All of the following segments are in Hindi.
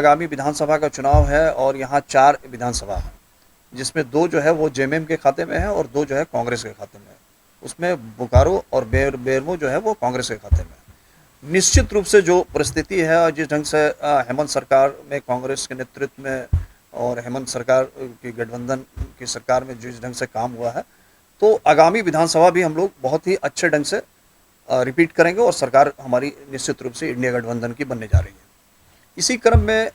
आगामी विधानसभा का चुनाव है और यहाँ 4 विधानसभा है, जिसमें 2 जो है वो जेएमएम के खाते में है और 2 जो है कांग्रेस के खाते में है। उसमें बोकारो और बेरमो जो है वो कांग्रेस के खाते में है। निश्चित रूप से जो परिस्थिति है और जिस ढंग से हेमंत सरकार में कांग्रेस के नेतृत्व में और हेमंत सरकार की गठबंधन की सरकार में जिस ढंग से काम हुआ है, तो आगामी विधानसभा भी हम लोग बहुत ही अच्छे ढंग से रिपीट करेंगे और सरकार हमारी निश्चित रूप से इंडिया गठबंधन की बनने जा रही है। इसी क्रम में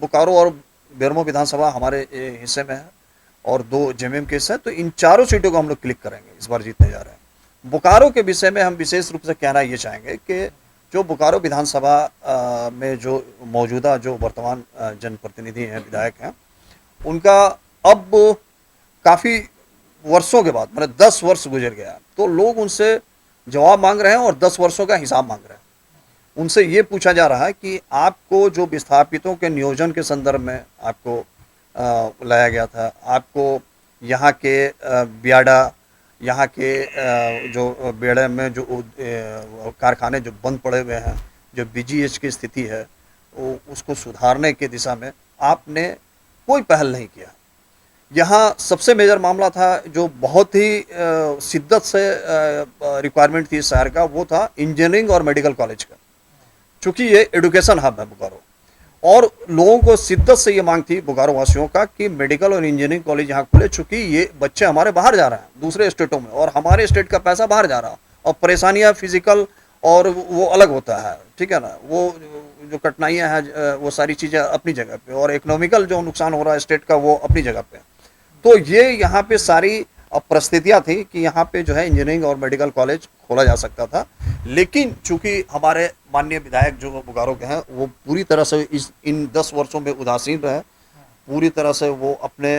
बोकारो और बेरमो विधानसभा हमारे हिस्से में है और 2 जेएमएम के हिस्से हैं, तो इन चारों सीटों को हम लोग क्लिक करेंगे, इस बार जीतने जा रहे हैं। बोकारो के विषय में हम विशेष रूप से कहना ये चाहेंगे कि जो बोकारो विधानसभा में जो मौजूदा जो वर्तमान जनप्रतिनिधि हैं, विधायक हैं, उनका अब काफ़ी वर्षों के बाद मतलब 10 वर्ष गुजर गया, तो लोग उनसे जवाब मांग रहे हैं और 10 वर्षों का हिसाब मांग रहे हैं। उनसे ये पूछा जा रहा है कि आपको जो विस्थापितों के नियोजन के संदर्भ में आपको लाया गया था, आपको यहाँ के बियाडा, यहाँ के जो बेड़े में जो कारखाने जो बंद पड़े हुए हैं, जो बीजीएच की स्थिति है, उसको सुधारने की दिशा में आपने कोई पहल नहीं किया। यहाँ सबसे मेजर मामला था जो बहुत ही शिद्दत से रिक्वायरमेंट थी शहर का, वो था इंजीनियरिंग और मेडिकल कॉलेज का, चूँकि ये एडुकेशन हब है बोकारो, और लोगों को शिद्दत से ये मांग थी बोकारो वासियों का कि मेडिकल और इंजीनियरिंग कॉलेज यहाँ खुले, चूँकि ये बच्चे हमारे बाहर जा रहे हैं दूसरे स्टेटों में और हमारे स्टेट का पैसा बाहर जा रहा है और परेशानियाँ फिजिकल और वो अलग होता है, ठीक है ना, वो जो कठिनाइयाँ हैं वो सारी चीज़ें अपनी जगह पे और इकोनॉमिकल जो नुकसान हो रहा है स्टेट का वो अपनी जगह पे। तो ये यहाँ पे सारी परिस्थितियाँ थी कि यहाँ पे जो है इंजीनियरिंग और मेडिकल कॉलेज खोला जा सकता था, लेकिन चूंकि हमारे माननीय विधायक जो बोकारो के हैं वो पूरी तरह से इन 10 वर्षों में उदासीन रहे, पूरी तरह से वो अपने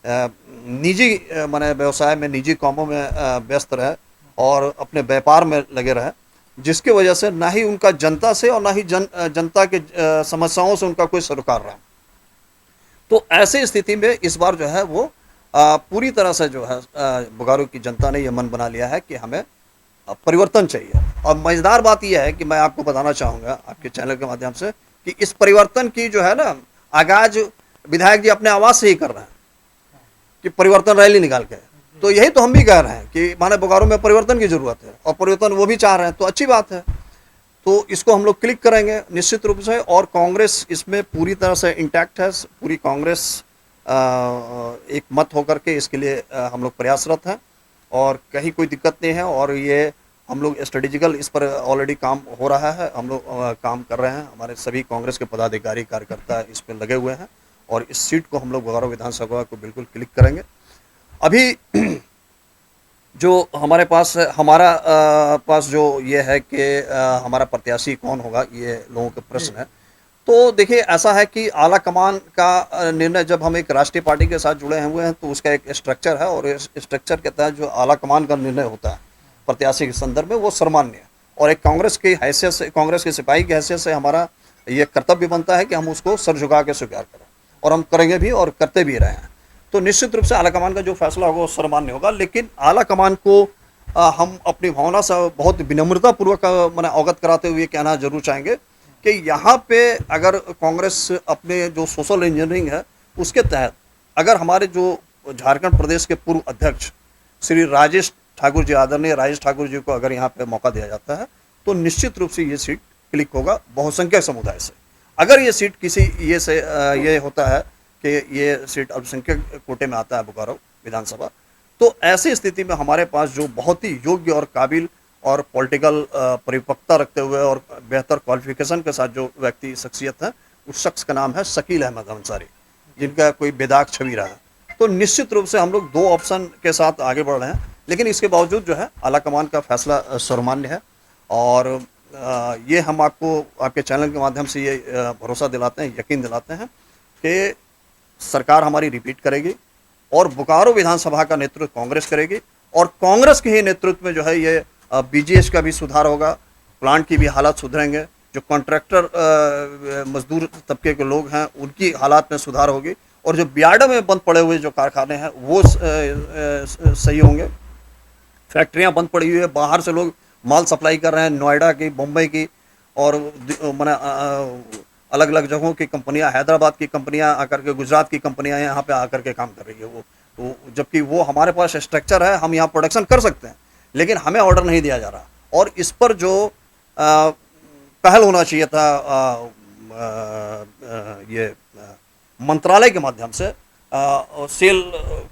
निजी माने व्यवसाय में, निजी कामों में व्यस्त रहे और अपने व्यापार में लगे रहे, जिसकी वजह से ना ही उनका जनता से और ना ही जनता के समस्याओं से उनका कोई सरोकार रहा। तो ऐसी स्थिति में इस बार जो है वो पूरी तरह से जो है बोकारो की जनता ने यह मन बना लिया है कि हमें परिवर्तन चाहिए। और मज़ेदार बात यह है कि मैं आपको बताना चाहूँगा आपके चैनल के माध्यम से कि इस परिवर्तन की जो है ना आगाज विधायक जी अपने आवाज़ से ही कर रहे हैं कि परिवर्तन रैली निकाल के। तो यही तो हम भी कह रहे हैं कि माने बोकारो में परिवर्तन की ज़रूरत है और परिवर्तन वो भी चाह रहे हैं, तो अच्छी बात है। तो इसको हम लोग क्लिक करेंगे निश्चित रूप से, और कांग्रेस इसमें पूरी तरह से इंटैक्ट है। पूरी कांग्रेस एक मत होकर के इसके लिए हम लोग प्रयासरत हैं और कहीं कोई दिक्कत नहीं है। और ये हम लोग स्ट्रेटेजिकल इस पर ऑलरेडी काम हो रहा है, हम लोग काम कर रहे हैं, हमारे सभी कांग्रेस के पदाधिकारी कार्यकर्ता इस पर लगे हुए हैं और इस सीट को हम लोग बोकारो विधानसभा को बिल्कुल क्लिक करेंगे। अभी जो हमारे पास हमारा पास जो ये है कि हमारा प्रत्याशी कौन होगा, ये लोगों के प्रश्न है। तो देखिए ऐसा है कि आला कमान का निर्णय, जब हम एक राष्ट्रीय पार्टी के साथ जुड़े हुए हैं तो उसका एक स्ट्रक्चर है और इस स्ट्रक्चर के तहत जो आला कमान का निर्णय होता है प्रत्याशी के संदर्भ में वो सर्वमान्य है। और एक कांग्रेस की हैसियत से, कांग्रेस के सिपाही की हैसियत से हमारा ये कर्तव्य बनता है कि हम उसको सर झुका के स्वीकार करें और हम करेंगे भी और करते भी रहे हैं। तो निश्चित रूप से आला कमान का जो फैसला होगा वो सर्वमान्य होगा, लेकिन आला कमान को हम अपनी भावना से बहुत विनम्रतापूर्वक मैंने अवगत कराते हुए कहना जरूर चाहेंगे कि यहाँ पे अगर कांग्रेस अपने जो सोशल इंजीनियरिंग है उसके तहत अगर हमारे जो झारखंड प्रदेश के पूर्व अध्यक्ष श्री राजेश ठाकुर जी, आदरणीय राजेश ठाकुर जी को अगर यहाँ पे मौका दिया जाता है तो निश्चित रूप से ये सीट क्लिक होगा बहुसंख्यक समुदाय से। अगर ये सीट किसी ये से ये होता है कि ये सीट अल्पसंख्यक कोटे में आता है बोकारो विधानसभा, तो ऐसी स्थिति में हमारे पास जो बहुत ही योग्य और काबिल और पॉलिटिकल परिपक्वता रखते हुए और बेहतर क्वालिफिकेशन के साथ जो व्यक्ति शख्सियत है, उस शख्स का नाम है शकील अहमद अंसारी, जिनका कोई बेदाग छवि रहा है। तो निश्चित रूप से हम लोग 2 ऑप्शन के साथ आगे बढ़ रहे हैं, लेकिन इसके बावजूद जो है आला कमान का फैसला सर्वमान्य है। और ये हम आपको आपके चैनल के माध्यम से ये भरोसा दिलाते हैं, यकीन दिलाते हैं कि सरकार हमारी रिपीट करेगी और बोकारो विधानसभा का नेतृत्व कांग्रेस करेगी और कांग्रेस के ही नेतृत्व में जो है ये बीजीएच का भी सुधार होगा, प्लांट की भी हालात सुधरेंगे, जो कॉन्ट्रैक्टर मजदूर तबके के लोग हैं उनकी हालात में सुधार होगी और जो बियाडा में बंद पड़े हुए जो कारखाने हैं वो सही होंगे। फैक्ट्रियां बंद पड़ी हुई है, बाहर से लोग माल सप्लाई कर रहे हैं, नोएडा की, मुंबई की, और मैंने अलग अलग जगहों की कंपनियां, हैदराबाद की कंपनियां आकर के, गुजरात की कंपनियां यहाँ पे आकर के काम कर रही है वो, तो जबकि वो हमारे पास स्ट्रक्चर है, हम यहाँ प्रोडक्शन कर सकते हैं, लेकिन हमें ऑर्डर नहीं दिया जा रहा। और इस पर जो पहल होना चाहिए था ये मंत्रालय के माध्यम से, सेल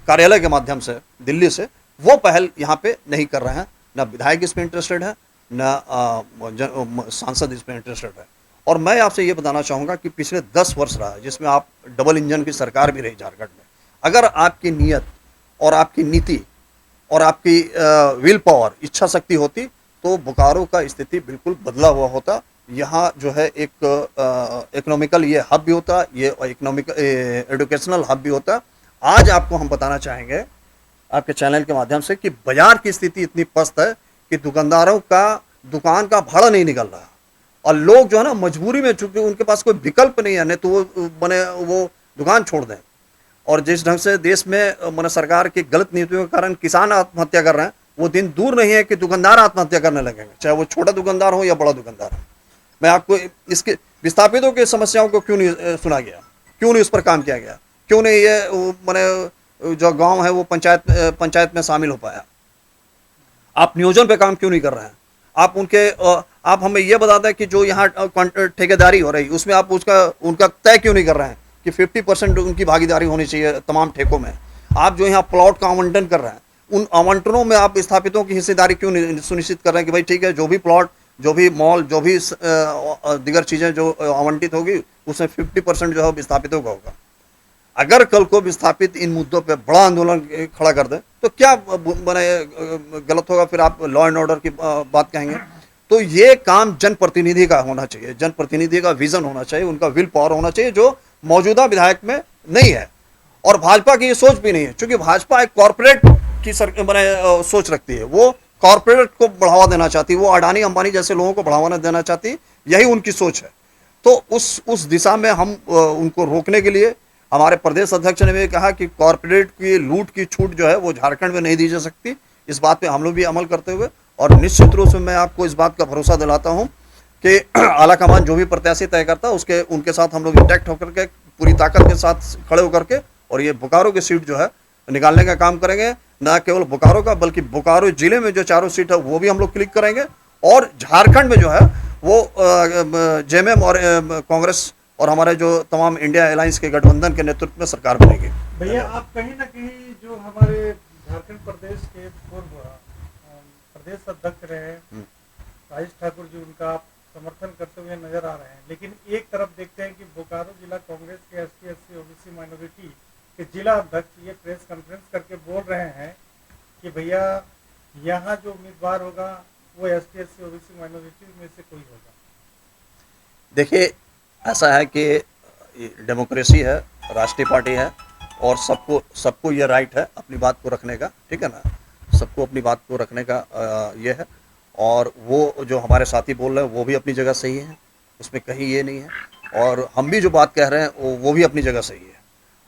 कार्यालय के माध्यम से दिल्ली से, वो पहल यहाँ पे नहीं कर रहे हैं। ना विधायक इसमें इंटरेस्टेड है, ना सांसद इसमें इंटरेस्टेड है। और मैं आपसे ये बताना चाहूँगा कि पिछले 10 वर्ष रहा जिसमें आप डबल इंजन की सरकार भी रही झारखंड में, अगर आपकी नीयत और आपकी नीति और आपकी विल पावर, इच्छा शक्ति होती, तो बोकारो का स्थिति बिल्कुल बदला हुआ होता। यहाँ जो है एक इकोनॉमिकल ये हब भी होता, ये इकोनॉमिक एजुकेशनल हब भी होता। आज आपको हम बताना चाहेंगे आपके चैनल के माध्यम से कि बाजार की स्थिति इतनी पस्त है कि दुकानदारों का दुकान का भाड़ा नहीं निकल रहा, और लोग जो है ना मजबूरी में, चूंकि उनके पास कोई विकल्प नहीं है, नहीं तो वो दुकान छोड़ दें। और जिस ढंग से देश में सरकार की गलत नीतियों के कारण किसान आत्महत्या कर रहे हैं, वो दिन दूर नहीं है कि दुकानदार आत्महत्या करने लगेंगे, चाहे वो छोटा दुकानदार हो या बड़ा दुकानदार हो। मैं आपको इसके विस्थापितों की समस्याओं को क्यों नहीं सुना गया, क्यों नहीं उस पर काम किया गया, क्यों नहीं ये जो गांव है वो पंचायत में शामिल हो पाया। आप नियोजन पे काम क्यों नहीं कर रहे हैं? आप हमें ये बता दें कि जो यहाँ ठेकेदारी हो रही उसमें आप उनका तय क्यों नहीं कर रहे हैं कि 50% उनकी भागीदारी होनी चाहिए तमाम ठेकों में। आप जो यहाँ प्लॉट का आवंटन कर रहे हैं, उन आवंटनों में आप विस्थापितों की हिस्सेदारी क्यों नहीं सुनिश्चित कर रहे हैं कि भाई ठीक है, जो भी प्लॉट, जो भी मॉल, जो भी दीगर चीज़ें जो आवंटित होगी उसमें 50% जो है विस्थापितों का होगा। अगर कल को विस्थापित इन मुद्दों पे बड़ा आंदोलन खड़ा कर दे तो क्या गलत होगा? फिर आप लॉ एंड ऑर्डर की बात कहेंगे। तो ये काम जनप्रतिनिधि का होना चाहिए, जनप्रतिनिधि का विजन होना चाहिए, उनका विल पावर होना चाहिए, जो मौजूदा विधायक में नहीं है। और भाजपा की ये सोच भी नहीं है, क्योंकि भाजपा एक कॉर्पोरेट की सोच रखती है, वो कॉर्पोरेट को बढ़ावा देना चाहती है, वो अडानी अंबानी जैसे लोगों को बढ़ावा देना चाहती है, यही उनकी सोच है। तो उस दिशा में हम उनको रोकने के लिए हमारे प्रदेश अध्यक्ष ने भी कहा कि कॉर्पोरेट की लूट की छूट जो है वो झारखंड में नहीं दी जा सकती। इस बात पे हम लोग भी अमल करते हुए, और निश्चित रूप से मैं आपको इस बात का भरोसा दिलाता हूं कि आला कमान जो भी प्रत्याशी तय करता है उनके साथ हम लोग इंटैक्ट होकर के, पूरी ताकत के साथ खड़े होकर के, और ये बोकारो की सीट जो है निकालने का काम करेंगे। न केवल बोकारो का, बल्कि बोकारो जिले में जो चारों सीट है वो भी हम लोग क्लिक करेंगे, और झारखंड में जो है वो जेएमएम और कांग्रेस और हमारे जो तमाम इंडिया अलायंस के गठबंधन के नेतृत्व में सरकार बनेगी। भैया, आप कहीं ना कहीं जो हमारे झारखंड प्रदेश के पूर्व प्रदेश अध्यक्ष रहे राजेश ठाकुर जी, उनका आप समर्थन करते हुए नजर आ रहे हैं, लेकिन एक तरफ देखते हैं कि बोकारो जिला कांग्रेस के एसटी एससी ओबीसी माइनॉरिटी के जिला अध्यक्ष ये प्रेस कॉन्फ्रेंस करके बोल रहे हैं कि भैया यहाँ जो उम्मीदवार होगा वो एसटी एससी ओबीसी माइनॉरिटी में से कोई होगा। देखिए, ऐसा है कि डेमोक्रेसी है, राष्ट्रीय पार्टी है, और सबको ये राइट है अपनी बात को रखने का, ठीक है ना, सबको अपनी बात को रखने का ये है। और वो जो हमारे साथी बोल रहे हैं वो भी अपनी जगह सही है, उसमें कहीं ये नहीं है, और हम भी जो बात कह रहे हैं वो भी अपनी जगह सही है,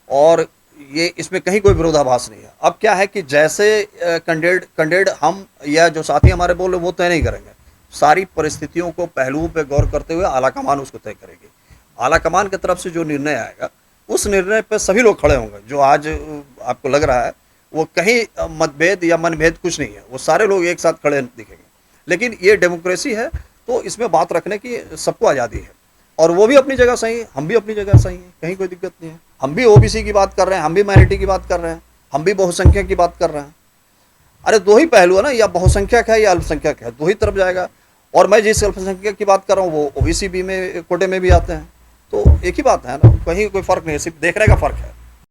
और ये इसमें कहीं कोई विरोधाभास नहीं है। अब क्या है कि जैसे कैंडिडेट हम या जो साथी हमारे बोल रहे वो तय नहीं करेंगे, सारी परिस्थितियों को, पहलुओं पे गौर करते हुए आला कमान उसको तय करेगी। आला कमान की तरफ से जो निर्णय आएगा उस निर्णय पे सभी लोग खड़े होंगे। जो आज आपको लग रहा है वो कहीं मतभेद या मनभेद कुछ नहीं है, वो सारे लोग एक साथ खड़े दिखेंगे। लेकिन ये डेमोक्रेसी है, तो इसमें बात रखने की सबको आज़ादी है, और वो भी अपनी जगह सही है, हम भी अपनी जगह सही है, कहीं कोई दिक्कत नहीं है। हम भी ओबीसी की बात कर रहे हैं, हम भी माइनॉरिटी की बात कर रहे हैं, हम भी बहुसंख्यक की बात कर रहे हैं। अरे दो ही पहलू है ना, या बहुसंख्यक है या अल्पसंख्यक है, दो ही तरफ जाएगा। और मैं जिस अल्पसंख्यक की बात कर रहा हूँ वो ओबीसी भी में कोटे में भी आते हैं, तो एक ही बात है ना, कहीं कोई फ़र्क नहीं है, सिर्फ देखने का फ़र्क है।